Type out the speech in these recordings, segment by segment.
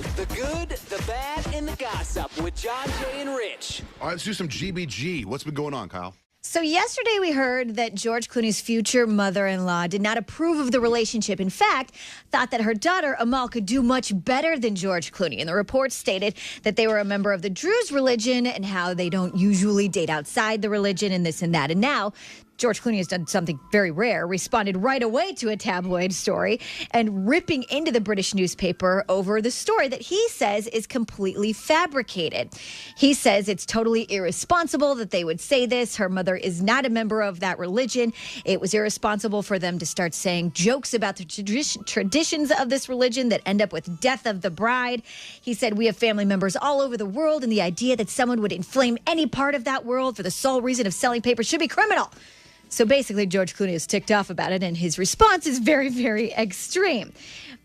The good, the bad, and the gossip with John, Jay, and Rich. All right, let's do some GBG. What's been going on, Kyle? So yesterday we heard that George Clooney's future mother-in-law did not approve of the relationship. In fact, thought that her daughter, Amal, could do much better than George Clooney. And the report stated that they were a member of the Druze religion and how they don't usually date outside the religion and this and that. And now George Clooney has done something very rare, responded right away to a tabloid story and ripping into the British newspaper over the story that he says is completely fabricated. He says it's totally irresponsible that they would say this. Her mother is not a member of that religion. It was irresponsible for them to start saying jokes about the traditions of this religion that end up with death of the bride. He said, we have family members all over the world, and the idea that someone would inflame any part of that world for the sole reason of selling paper should be criminal. So basically, George Clooney is ticked off about it, and his response is very, very extreme.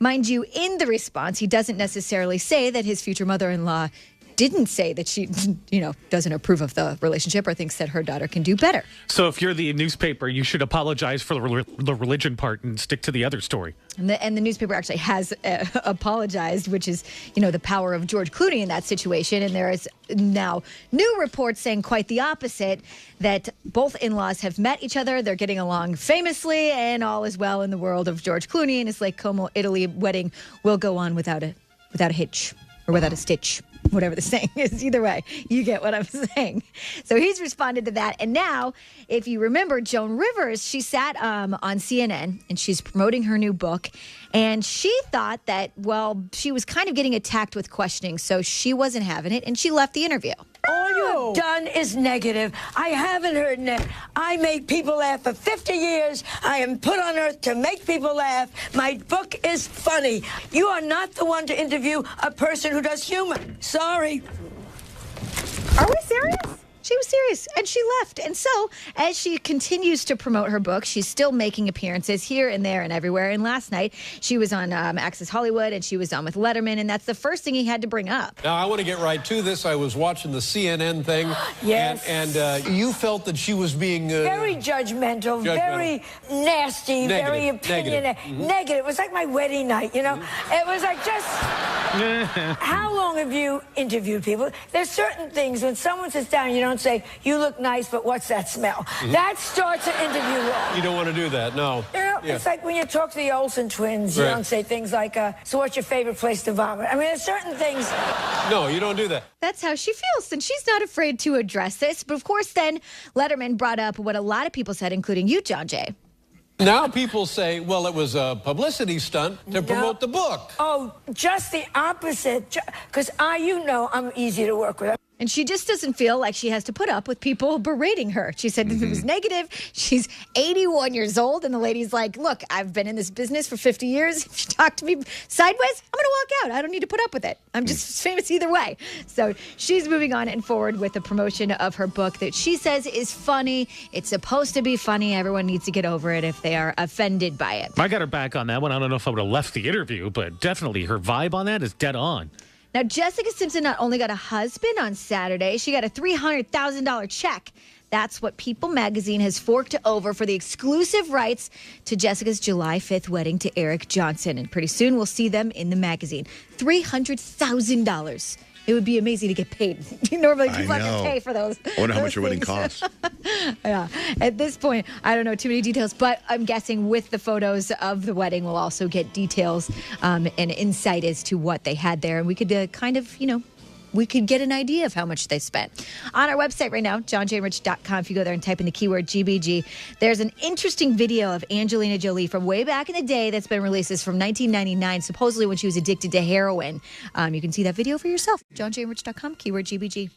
Mind you, in the response, he doesn't necessarily say that his future mother-in-law didn't say that she, doesn't approve of the relationship or thinks that her daughter can do better. So if you're the newspaper, you should apologize for the religion part and stick to the other story. And the newspaper actually has apologized, which is, the power of George Clooney in that situation. And there is now new reports saying quite the opposite, that both in-laws have met each other. They're getting along famously, and all is well in the world of George Clooney, and his Lake Como, Italy wedding will go on without a hitch or without a stitch. Whatever the saying is, either way, you get what I'm saying. So he's responded to that. And now, if you remember, Joan Rivers, she sat on CNN and she's promoting her new book. And she thought that, she was kind of getting attacked with questioning, so she wasn't having it, and she left the interview. All you have done is negative. I haven't heard that. I make people laugh for 50 years. I am put on earth to make people laugh. My book is funny. You are not the one to interview a person who does humor. Sorry. Are we serious? She was serious, and she left. And so, as she continues to promote her book, she's still making appearances here and there and everywhere. And last night, she was on Access Hollywood, and she was on with Letterman, and that's the first thing he had to bring up. Now, I want to get right to this. I was watching the CNN thing. Yes. And you felt that she was being... very judgmental, very nasty, very opinionated. Negative. It was like my wedding night, It was like just... How long have you interviewed people? There's certain things, when someone sits down, you don't say, you look nice, but what's that smell? That starts an interview wrong. You don't want to do that, no. It's like when you talk to the Olsen twins, you don't say things like, so what's your favorite place to vomit? I mean, there's certain things. No, you don't do that. That's how she feels, and she's not afraid to address this. But of course, then Letterman brought up what a lot of people said, including you, John Jay. Now people say, well, it was a publicity stunt to promote the book. Oh, just the opposite. Because I'm easy to work with. And she just doesn't feel like she has to put up with people berating her. She said if it was negative, she's 81 years old, and the lady's like, look, I've been in this business for 50 years. If you talk to me sideways, I'm going to walk out. I don't need to put up with it. I'm just famous either way. So she's moving on and forward with the promotion of her book that she says is funny. It's supposed to be funny. Everyone needs to get over it if they are offended by it. I got her back on that one. I don't know if I would have left the interview, but definitely her vibe on that is dead on. Now, Jessica Simpson not only got a husband on Saturday, she got a $300,000 check. That's what People magazine has forked over for the exclusive rights to Jessica's July 5th wedding to Eric Johnson. And pretty soon we'll see them in the magazine. $300,000. It would be amazing to get paid. Normally, people have to pay for those. I wonder how much your wedding costs. Yeah. At this point, I don't know too many details, but I'm guessing with the photos of the wedding, we'll also get details and insight as to what they had there. And we could we could get an idea of how much they spent. On our website right now, johnjrich.com, if you go there and type in the keyword GBG, there's an interesting video of Angelina Jolie from way back in the day that's been released. It's from 1999, supposedly when she was addicted to heroin. You can see that video for yourself. johnjrich.com, keyword GBG.